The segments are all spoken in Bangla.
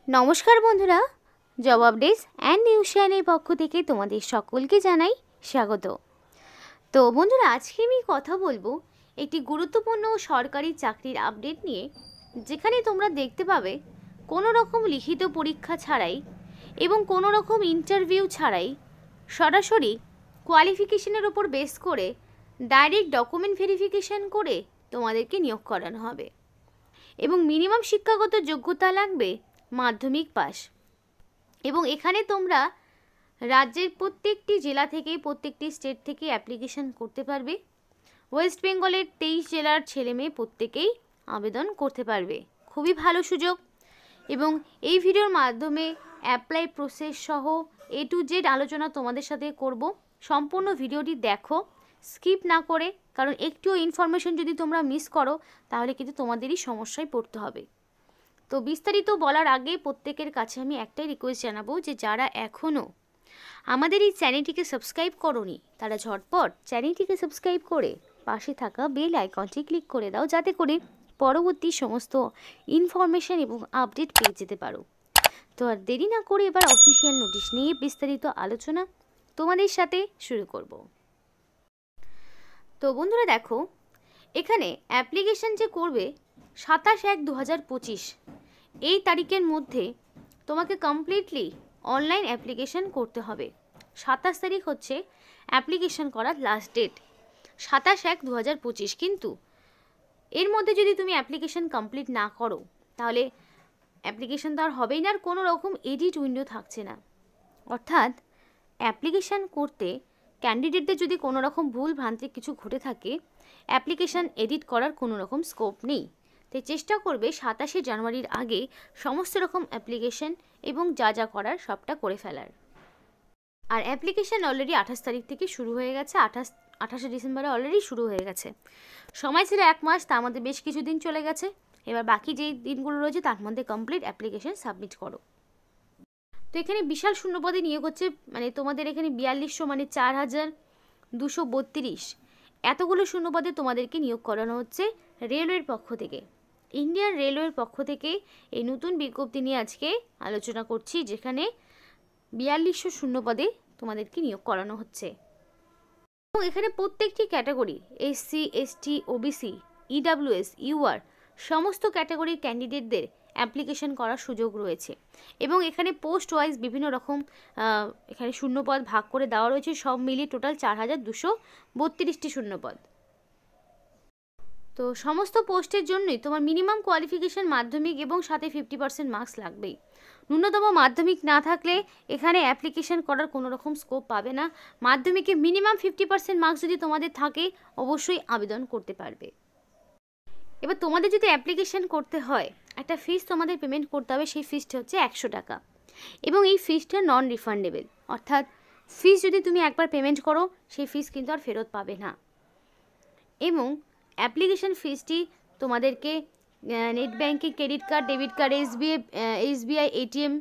নমস্কার বন্ধুরা, জব আপডেটস অ্যান্ড নিউজ চ্যানেলের পক্ষ থেকে তোমাদের সকলকে জানাই স্বাগত। তো বন্ধুরা, আজকে আমি কথা বলবো একটি গুরুত্বপূর্ণ সরকারি চাকরির আপডেট নিয়ে, যেখানে তোমরা দেখতে পাবে কোনো রকম লিখিত পরীক্ষা ছাড়াই এবং কোনো রকম ইন্টারভিউ ছাড়াই সরাসরি কোয়ালিফিকেশনের ওপর বেস করে ডাইরেক্ট ডকুমেন্ট ভেরিফিকেশন করে তোমাদেরকে নিয়োগ করানো হবে এবং মিনিমাম শিক্ষাগত যোগ্যতা লাগবে মাধ্যমিক পাস। এবং এখানে তোমরা রাজ্যের প্রত্যেকটি জেলা থেকে, প্রত্যেকটি স্টেট থেকে অ্যাপ্লিকেশন করতে পারবে। ওয়েস্ট বেঙ্গলের 23 জেলার ছেলেমেয়ে প্রত্যেকেই আবেদন করতে পারবে। খুবই ভালো সুযোগ। এবং এই ভিডিওর মাধ্যমে অ্যাপ্লাই প্রসেস সহ A to Z আলোচনা তোমাদের সাথে করব। সম্পূর্ণ ভিডিওটি দেখো, স্কিপ না করে, কারণ একটুও ইনফরমেশন যদি তোমরা মিস করো তাহলে কিন্তু তোমাদেরই সমস্যায় পড়তে হবে। তো বিস্তারিত বলার আগে প্রত্যেকের কাছে আমি একটাই রিকোয়েস্ট জানাবো যে যারা এখনও আমাদের এই চ্যানেলটিকে সাবস্ক্রাইব করোনি তারা ঝটপট চ্যানেলটিকে সাবস্ক্রাইব করে পাশে থাকা বেল আইকনটি ক্লিক করে দাও, যাতে করে পরবর্তী সমস্ত ইনফরমেশন এবং আপডেট পেয়ে যেতে পারো। তো আর দেরি না করে এবার অফিসিয়াল নোটিশ নিয়ে বিস্তারিত আলোচনা তোমাদের সাথে শুরু করব। তো বন্ধুরা দেখো, এখানে অ্যাপ্লিকেশন যে করবে 27/1/2025 এই তারিখের মধ্যে তোমাকে কমপ্লিটলি অনলাইন অ্যাপ্লিকেশন করতে হবে। 27 তারিখ হচ্ছে অ্যাপ্লিকেশন করার লাস্ট ডেট, 27/1/2025। কিন্তু এর মধ্যে যদি তুমি অ্যাপ্লিকেশন কমপ্লিট না করো তাহলে অ্যাপ্লিকেশন তো আর হবেই না, আর কোনো রকম এডিট উইন্ডো থাকছে না। অর্থাৎ অ্যাপ্লিকেশন করতে ক্যান্ডিডেটদের যদি কোনো রকম ভুল ভ্রান্তি কিছু ঘটে থাকে, অ্যাপ্লিকেশান এডিট করার কোনো রকম স্কোপ নেই। তাই চেষ্টা করবে 27শে জানুয়ারির আগে সমস্ত রকম অ্যাপ্লিকেশন এবং যা যা করার সবটা করে ফেলার। আর অ্যাপ্লিকেশান অলরেডি 28 তারিখ থেকে শুরু হয়ে গেছে, 28শে ডিসেম্বরে অলরেডি শুরু হয়ে গেছে। সময় ছিল 1 মাস, তা আমাদের বেশ কিছুদিন চলে গেছে। এবার বাকি যেই দিনগুলো রয়েছে তার মধ্যে কমপ্লিট অ্যাপ্লিকেশান সাবমিট করো। তো এখানে বিশাল শূন্যপদে নিয়োগ হচ্ছে, মানে তোমাদের এখানে 4200 মানে 4232 এতগুলো শূন্যপদে তোমাদেরকে নিয়োগ করানো হচ্ছে রেলওয়ের পক্ষ থেকে। ইন্ডিয়ান রেলওয়ের পক্ষ থেকে এই নতুন বিজ্ঞপ্তি নিয়ে আজকে আলোচনা করছি, যেখানে 4200 শূন্যপদে তোমাদেরকে নিয়োগ করানো হচ্ছে। এবং এখানে প্রত্যেকটি category SC ST OBC EWS UR সমস্ত ক্যাটাগরির ক্যান্ডিডেটদের অ্যাপ্লিকেশন করার সুযোগ রয়েছে। এবং এখানে পোস্ট ওয়াইজ বিভিন্ন রকম এখানে শূন্যপদ ভাগ করে দেওয়া রয়েছে, সব মিলিয়ে টোটাল 4232টি শূন্যপদ। তো সমস্ত পোস্টের জন্যই তোমার মিনিমাম কোয়ালিফিকেশন মাধ্যমিক এবং সাথে 50% মার্কস লাগবেই। ন্যূনতম মাধ্যমিক না থাকলে এখানে অ্যাপ্লিকেশন করার কোনো রকম স্কোপ পাবে না। মাধ্যমিকে মিনিমাম 50% মার্কস যদি তোমাদের থাকে অবশ্যই আবেদন করতে পারবে। এবার তোমাদের যদি অ্যাপ্লিকেশন করতে হয় একটা ফিস তোমাদের পেমেন্ট করতে হবে, সেই ফিসটা হচ্ছে 100 টাকা। এবং এই ফিসটা নন রিফান্ডেবল, অর্থাৎ ফিস যদি তুমি একবার পেমেন্ট করো সেই ফিস কিন্তু আর ফেরত পাবে না। এবং অ্যাপ্লিকেশন ফিসটি তোমাদেরকে net banking, credit card, debit card, SBI ATM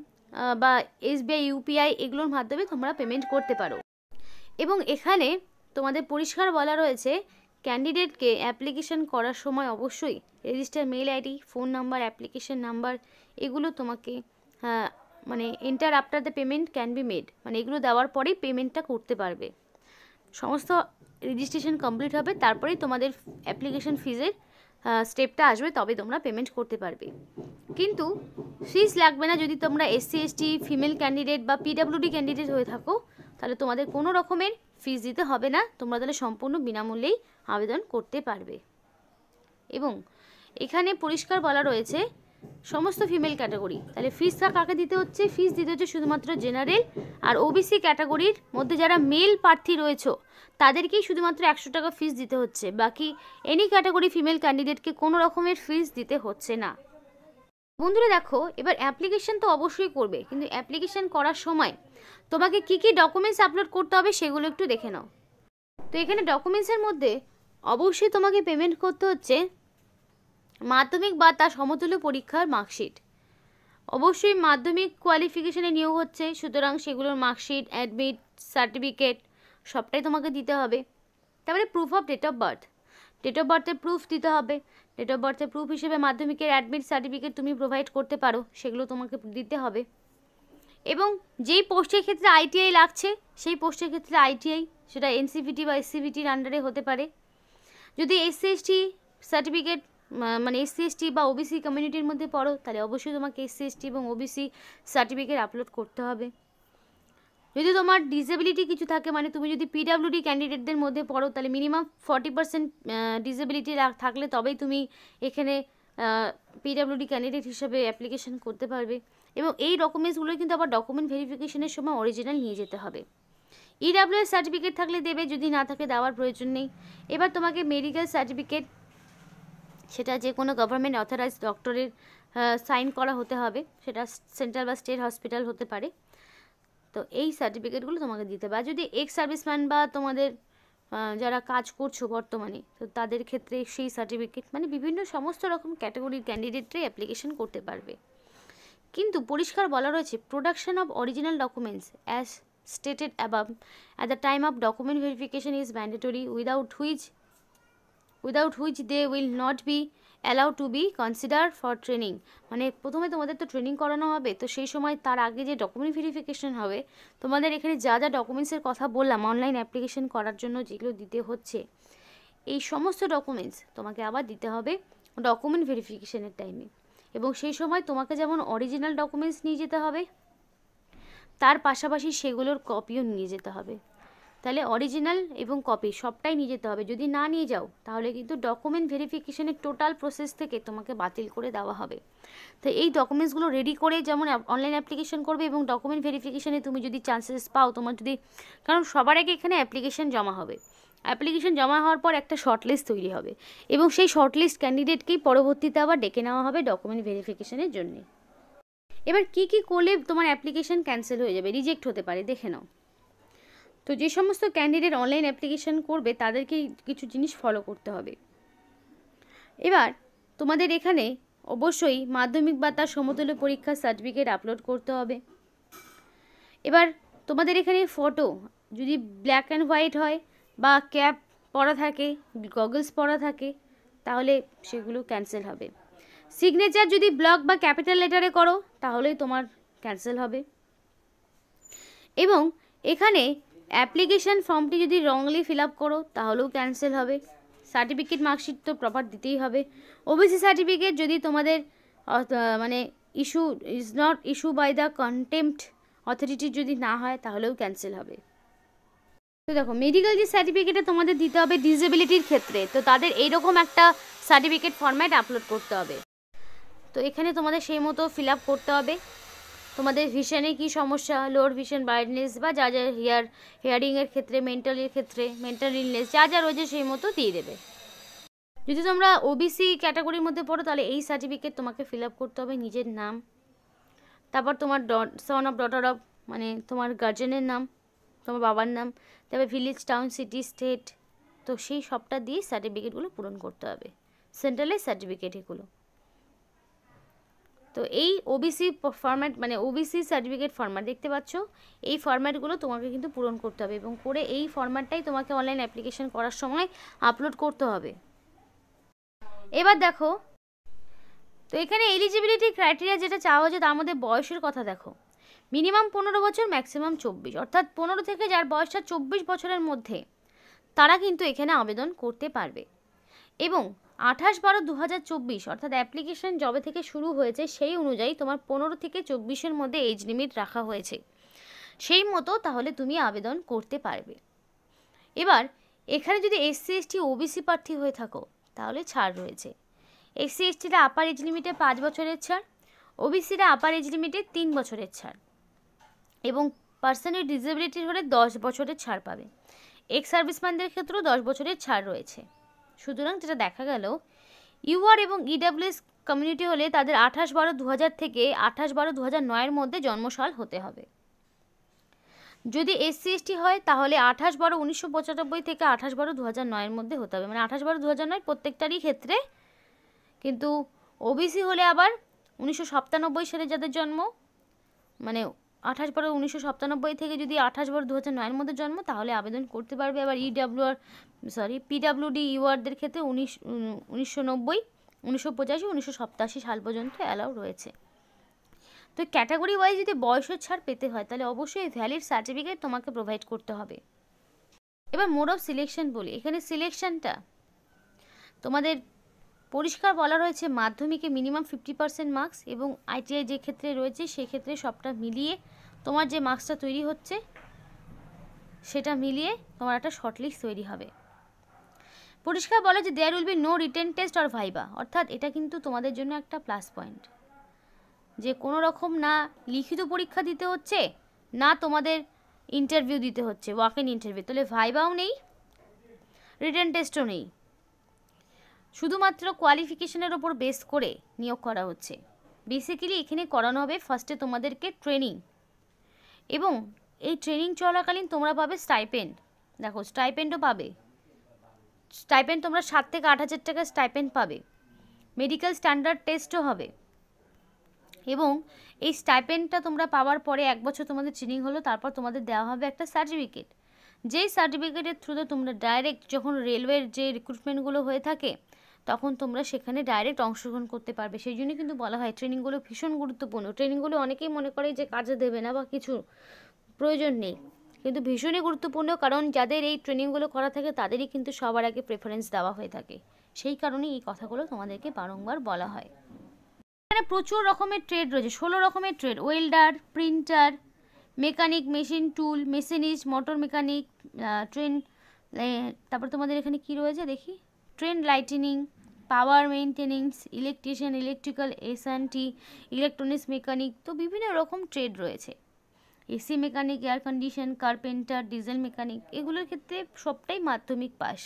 বা SBI UPI এগুলোর মাধ্যমে তোমরা পেমেন্ট করতে পারো। এবং এখানে তোমাদের পরিষ্কার বলা রয়েছে ক্যান্ডিডেটকে অ্যাপ্লিকেশন করার সময় অবশ্যই register mail ID, phone number, application number এগুলো তোমাকে মানে enter after the payment can be made, মানে এগুলো দেওয়ার পরেই পেমেন্টটা করতে পারবে। সমস্ত রেজিস্ট্রেশন কমপ্লিট হবে, তারপরেই তোমাদের অ্যাপ্লিকেশন ফিজের স্টেপটা আসবে, তবে তোমরা পেমেন্ট করতে পারবে। কিন্তু ফিস লাগবে না যদি তোমরা SC ST ফিমেল ক্যান্ডিডেট বা PWD ক্যান্ডিডেট হয়ে থাকো, তাহলে তোমাদের কোনো রকমের ফিস দিতে হবে না, তোমরা তাহলে সম্পূর্ণ বিনামূল্যেই আবেদন করতে পারবে। এবং এখানে পরিষ্কার বলা রয়েছে সমস্ত ফিমেল ক্যাটাগরি, তাহলে ফিসটা কাকে দিতে হচ্ছে? ফিস দিতে হচ্ছে শুধুমাত্র জেনারেল আর OBC ক্যাটাগরির মধ্যে যারা মেল প্রার্থী রয়েছে তাদেরকেই শুধুমাত্র 100 টাকা ফিস দিতে হচ্ছে। বাকি এনি ক্যাটাগরি ফিমেল ক্যান্ডিডেটকে কোনো রকমের ফিস দিতে হচ্ছে না। বন্ধুরা দেখো, এবার অ্যাপ্লিকেশন তো অবশ্যই করবে, কিন্তু অ্যাপ্লিকেশন করার সময় তোমাকে কি কি ডকুমেন্টস আপলোড করতে হবে সেগুলো একটু দেখে নাও। তো এখানে ডকুমেন্টসের মধ্যে অবশ্যই তোমাকে পেমেন্ট করতে হচ্ছে মাধ্যমিক বা তার সমতুল্য পরীক্ষার মার্কশিট। অবশ্যই মাধ্যমিক কোয়ালিফিকেশানে নিয়োগ হচ্ছে, সুতরাং সেগুলোর মার্কশিট, অ্যাডমিট, সার্টিফিকেট সবটাই তোমাকে দিতে হবে। তারপরে প্রুফ অফ ডেট অফ বার্থের প্রুফ দিতে হবে। ডেট অফ বার্থের প্রুফ হিসেবে মাধ্যমিকের অ্যাডমিট সার্টিফিকেট তুমি প্রোভাইড করতে পারো, সেগুলো তোমাকে দিতে হবে। এবং যেই পোস্টের ক্ষেত্রে আইটিআই লাগছে সেই পোস্টের ক্ষেত্রে আইটিআই, সেটা এনসিভিটি বা এসসিভিটির আন্ডারে হতে পারে। যদি এসসি এসটি সার্টিফিকেট মানে এসসি এসটি বা ওবিসি কমিউনিটির মধ্যে পড়ো, তাহলে অবশ্যই তোমাকে এসসি এসটি এবং ওবিসি সার্টিফিকেট আপলোড করতে হবে। যদি তোমার ডিসেবিলিটি কিছু থাকে, মানে তুমি যদি পিডাব্লিউডি ক্যান্ডিডেটদের মধ্যে পড়ো, তাহলে মিনিমাম 40% ডিসেবিলিটি থাকলে তবেই তুমি এখানে পিডাব্লিউডি ক্যান্ডিডেট হিসেবে অ্যাপ্লিকেশন করতে পারবে। এবং এই ডকুমেন্টসগুলো কিন্তু আবার ডকুমেন্ট ভেরিফিকেশনের সময় অরিজিনাল নিয়ে যেতে হবে। ইডাব্লিউএস সার্টিফিকেট থাকলে দেবে, যদি না থাকে দেওয়ার প্রয়োজন নেই। এবার তোমাকে মেডিকেল সার্টিফিকেট, সেটা যে কোনো গভর্নমেন্ট অথরাইজড ডক্টরের সাইন করা হতে হবে, সেটা সেন্ট্রাল বা স্টেট হসপিটাল হতে পারে। তো এই সার্টিফিকেটগুলো তোমাকে দিতে হবে। আর যদি এক্স সার্ভিসম্যান বা তোমাদের যারা কাজ করছো বর্তমানে, তো তাদের ক্ষেত্রে সেই সার্টিফিকেট, মানে বিভিন্ন সমস্ত রকম ক্যাটাগরির ক্যান্ডিডেটরাই অ্যাপ্লিকেশন করতে পারবে। কিন্তু পরিষ্কার বলা রয়েছে, production of original documents as stated above at the time of document verification is mandatory, without which they will not be allowed to be considered for training। মানে প্রথমে তোমাদের তো ট্রেনিং করানো হবে, তো সেই সময় তার আগে যে ডকুমেন্ট ভেরিফিকেশন হবে, তোমাদের এখানে যা যা ডকুমেন্টসের কথা বললাম অনলাইন অ্যাপ্লিকেশন করার জন্য যেগুলো দিতে হচ্ছে, এই সমস্ত ডকুমেন্টস তোমাকে আবার দিতে হবে ডকুমেন্ট ভেরিফিকেশনের টাইমে। এবং সেই সময় তোমাকে যেমন অরিজিনাল ডকুমেন্টস নিয়ে যেতে হবে, তার পাশাপাশি সেগুলোর কপিও নিয়ে যেতে হবে। তাহলে অরিজিনাল এবং কপি সবটাই নিয়ে যেতে হবে। যদি না নিয়ে যাও তাহলে কিন্তু ডকুমেন্ট ভেরিফিকেশনের টোটাল প্রসেস থেকে তোমাকে বাতিল করে দেওয়া হবে। তো এই ডকুমেন্টসগুলো রেডি করে যেমন অনলাইন অ্যাপ্লিকেশন করবে, এবং ডকুমেন্ট ভেরিফিকেশনে তুমি যদি চান্সেস পাও, তোমার যদি, কারণ সবার আগে এখানে অ্যাপ্লিকেশন জমা হবে, অ্যাপ্লিকেশন জমা হওয়ার পর একটা শর্টলিস্ট তৈরি হবে, এবং সেই শর্টলিস্ট ক্যান্ডিডেটকেই পরবর্তীতে আবার ডেকে নেওয়া হবে ডকুমেন্ট ভেরিফিকেশনের জন্যে। এবার কি কি করলে তোমার অ্যাপ্লিকেশন ক্যান্সেল হয়ে যাবে, রিজেক্ট হতে পারে, দেখে নাও। তো যে সমস্ত ক্যান্ডিডেট অনলাইন অ্যাপ্লিকেশন করবে তাদেরকে কিছু জিনিস ফলো করতে হবে। এবার তোমাদের এখানে অবশ্যই মাধ্যমিক বা তার সমতুল্য পরীক্ষার সার্টিফিকেট আপলোড করতে হবে। এবার তোমাদের এখানে ফটো যদি ব্ল্যাক অ্যান্ড হোয়াইট হয়, বা ক্যাপ পরা থাকে, গগলস পরা থাকে, তাহলে সেগুলো ক্যান্সেল হবে। সিগনেচার যদি ব্লক বা ক্যাপিটাল লেটারে করো তাহলেই তোমার ক্যান্সেল হবে। এবং এখানে অ্যাপ্লিকেশন ফর্মটি যদি রংলি ফিল আপ করো তাহলেও ক্যান্সেল হবে। সার্টিফিকেট মার্কশিট তো প্রপার দিতেই হবে। ওবিসি সার্টিফিকেট যদি তোমাদের মানে is not issue by the contempt authority যদি না হয় তাহলেও ক্যান্সেল হবে। তো দেখো, মেডিকেল যে সার্টিফিকেটটা তোমাদের দিতে হবে ডিসেবিলিটির ক্ষেত্রে, তো তাদের এইরকম একটা সার্টিফিকেট ফরম্যাট আপলোড করতে হবে। তো এখানে তোমাদের সেই মতো ফিল আপ করতে হবে। তোমাদের ভিশনে কি সমস্যা, লোর ভিশন, ব্লাইন্ডনেস, বা যা যা হিয়ারিংয়ের ক্ষেত্রে, মেন্টালের ক্ষেত্রে, মেন্টাল ইলনেস যা যা রয়েছে সেই মতো দিয়ে দেবে। যদি তোমরা ওবিসি ক্যাটাগরির মধ্যে পড়ো তাহলে এই সার্টিফিকেট তোমাকে ফিল আপ করতে হবে, নিজের নাম, তারপর তোমার সন অফ ডটার অফ, মানে তোমার গার্জেনের নাম, তোমার বাবার নাম, তারপর ভিলেজ, টাউন, সিটি, স্টেট, তো সেই সবটা দিয়ে সার্টিফিকেটগুলো পূরণ করতে হবে। সেন্ট্রালের সার্টিফিকেট এগুলো। তো এই ওবিসি ফরম্যাট, মানে ওবিসি সার্টিফিকেট ফরম্যাট দেখতে পাচ্ছ, এই ফরম্যাটগুলো তোমাকে কিন্তু পূরণ করতে হবে, এবং করে এই ফরম্যাটটাই তোমাকে অনলাইন অ্যাপ্লিকেশন করার সময় আপলোড করতে হবে। এবার দেখো, তো এখানে এলিজিবিলিটি ক্রাইটেরিয়া যেটা চাওয়া হচ্ছে তার মধ্যে বয়সের কথা দেখো, মিনিমাম 15 বছর, ম্যাক্সিমাম 24, অর্থাৎ 15 থেকে যার বয়সটা 24 বছরের মধ্যে তারা কিন্তু এখানে আবেদন করতে পারবে। এবং 28/12/2024 অর্থাৎ অ্যাপ্লিকেশন যবে থেকে শুরু হয়েছে সেই অনুযায়ী তোমার 15 থেকে 24-এর মধ্যে এজ লিমিট রাখা হয়েছে, সেই মতো তাহলে তুমি আবেদন করতে পারবে। এবার এখানে যদি এসসি এসটি ওবিসি প্রার্থী হয়ে থাকো তাহলে ছাড় রয়েছে। এসসি এসটিরা আপার এজ লিমিটে 5 বছরের ছাড়, ওবিসিরা আপার এজ লিমিটে 3 বছরের ছাড়, এবং পার্সনের ডিসেবিলিটি হলে 10 বছরের ছাড় পাবে। এক্স সার্ভিসম্যানদের ক্ষেত্রেও 10 বছরের ছাড় রয়েছে। সুতরাং যেটা দেখা গেল, ইউআর এবং ইডাব্লিউএস কমিউনিটি হলে তাদের 28/12/2000 থেকে 28/12/2009-এর মধ্যে জন্মসাল হতে হবে। যদি এসসি এসটি হয় তাহলে 28/12/1995 থেকে 28/12/2009-এর মধ্যে হতে হবে, মানে 28/12/2009 প্রত্যেকটারই ক্ষেত্রে। কিন্তু ওবিসি হলে আবার 1997 সালে যাদের জন্ম, মানে 28/12/1997 থেকে যদি 28/12/2009-এর মধ্যে জন্ম, তাহলে আবেদন করতে পারবে। আবার পিডাব্লিউডি ইউআরদের ক্ষেত্রে 1990 1985-1987 সাল পর্যন্ত অ্যালাউ রয়েছে। তো ক্যাটাগরি ওয়াইজ যদি বয়সের ছাড় পেতে হয় তাহলে অবশ্যই ভ্যালিড সার্টিফিকেট তোমাকে প্রোভাইড করতে হবে। এবার মোড অফ সিলেকশন বলি, এখানে সিলেকশনটা তোমাদের পরিষ্কার বলা রয়েছে মাধ্যমিকে মিনিমাম 50% মার্কস এবং আইটিআই যে ক্ষেত্রে রয়েছে সেক্ষেত্রে সবটা মিলিয়ে তোমার যে মার্কসটা তৈরি হচ্ছে সেটা মিলিয়ে তোমার একটা শর্টলিস্ট তৈরি হবে। পরিষ্কার বলা যে there will be no written test or viva, অর্থাৎ এটা কিন্তু তোমাদের জন্য একটা প্লাস পয়েন্ট যে কোনো রকম না লিখিত পরীক্ষা দিতে হচ্ছে না তোমাদের ইন্টারভিউ দিতে হচ্ছে, ওয়াক ইন ইন্টারভিউ, তাহলে ভাইবাও নেই রিটেন টেস্টও নেই, শুধুমাত্র কোয়ালিফিকেশনের ওপর বেস করে নিয়োগ করা হচ্ছে। বেসিক্যালি এখানে করানো হবে ফার্স্টে তোমাদেরকে ট্রেনিং, এবং এই ট্রেনিং চলাকালীন তোমরা পাবে স্টাইপেন্ড। দেখো স্টাইপেন্ডও পাবে, স্টাইপেন্ড তোমরা 7 থেকে 8 হাজার টাকা স্টাইপেন্ড পাবে। মেডিকেল স্ট্যান্ডার্ড টেস্টও হবে, এবং এই স্টাইপেন্ডটা তোমরা পাওয়ার পরে 1 বছর তোমাদের ট্রেনিং হলো, তারপর তোমাদের দেওয়া হবে একটা সার্টিফিকেট, যেই সার্টিফিকেটের থ্রুতে তোমরা ডাইরেক্ট যখন রেলওয়ের যে রিক্রুটমেন্টগুলো হয়ে থাকে তখন তোমরা সেখানে ডাইরেক্ট অংশগ্রহণ করতে পারবে। সেই জন্য কিন্তু বলা হয় ট্রেনিংগুলো ভীষণ গুরুত্বপূর্ণ। ট্রেনিংগুলো অনেকেই মনে করে যে কাজে দেবে না বা কিছু প্রয়োজন নেই, কিন্তু ভীষণই গুরুত্বপূর্ণ, কারণ যাদের এই ট্রেনিংগুলো করা থাকে তাদেরই কিন্তু সবার আগে প্রেফারেন্স দেওয়া হয়ে থাকে। সেই কারণেই এই কথাগুলো তোমাদেরকে বারংবার বলা হয়। এখানে প্রচুর রকমের ট্রেড রয়েছে, 16 রকমের trade, welder, printer, mechanic, machine tool, machinist, motor mechanic, train, তারপর তোমাদের এখানে কি রয়েছে দেখি, train lighting, power maintenance, electrician, electrical, SNT, electronics mechanic, তো বিভিন্ন রকম ট্রেড রয়েছে। AC mechanic, air condition, carpenter, diesel mechanic, এগুলোর ক্ষেত্রে সবটাই মাধ্যমিক পাস।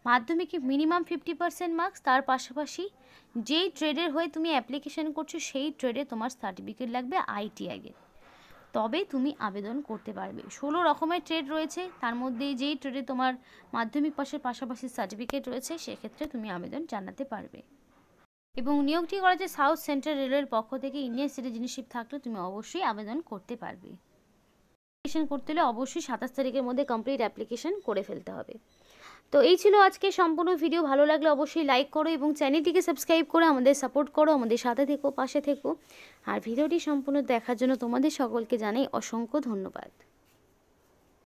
মাধ্যমিকে মিনিমাম 50% মার্কস, তার পাশাপাশি যেই ট্রেডের হয়ে তুমি অ্যাপ্লিকেশন করছো সেই ট্রেডে তোমার সার্টিফিকেট লাগবে আইটিআইয়ের, তবে তুমি আবেদন করতে পারবে। 16 রকমের ট্রেড রয়েছে, তার মধ্যে যেই ট্রেডে তোমার মাধ্যমিক পাশের পাশাপাশি সার্টিফিকেট রয়েছে সেক্ষেত্রে তুমি আবেদন জানাতে পারবে। এবং নিয়োগটি করা যে সাউথ সেন্ট্রাল রেলওয়ের পক্ষ থেকে ইন্ডিয়ান সিটিজেনশিপ থাকলে তুমি অবশ্যই আবেদন করতে পারবে। অ্যাপ্লিকেশন করতে হলে অবশ্যই 27 তারিখের মধ্যে কমপ্লিট অ্যাপ্লিকেশন করে ফেলতে হবে। তো এই ছিল আজকে সম্পূর্ণ ভিডিও। ভালো লাগলে অবশ্যই লাইক করো এবং চ্যানেলটিকে সাবস্ক্রাইব করে আমাদের সাপোর্ট করো, আমাদের সাথে থেকো, পাশে থেকো। আর ভিডিওটি সম্পূর্ণ দেখার জন্য তোমাদের সকলকে জানাই অসংখ্য ধন্যবাদ।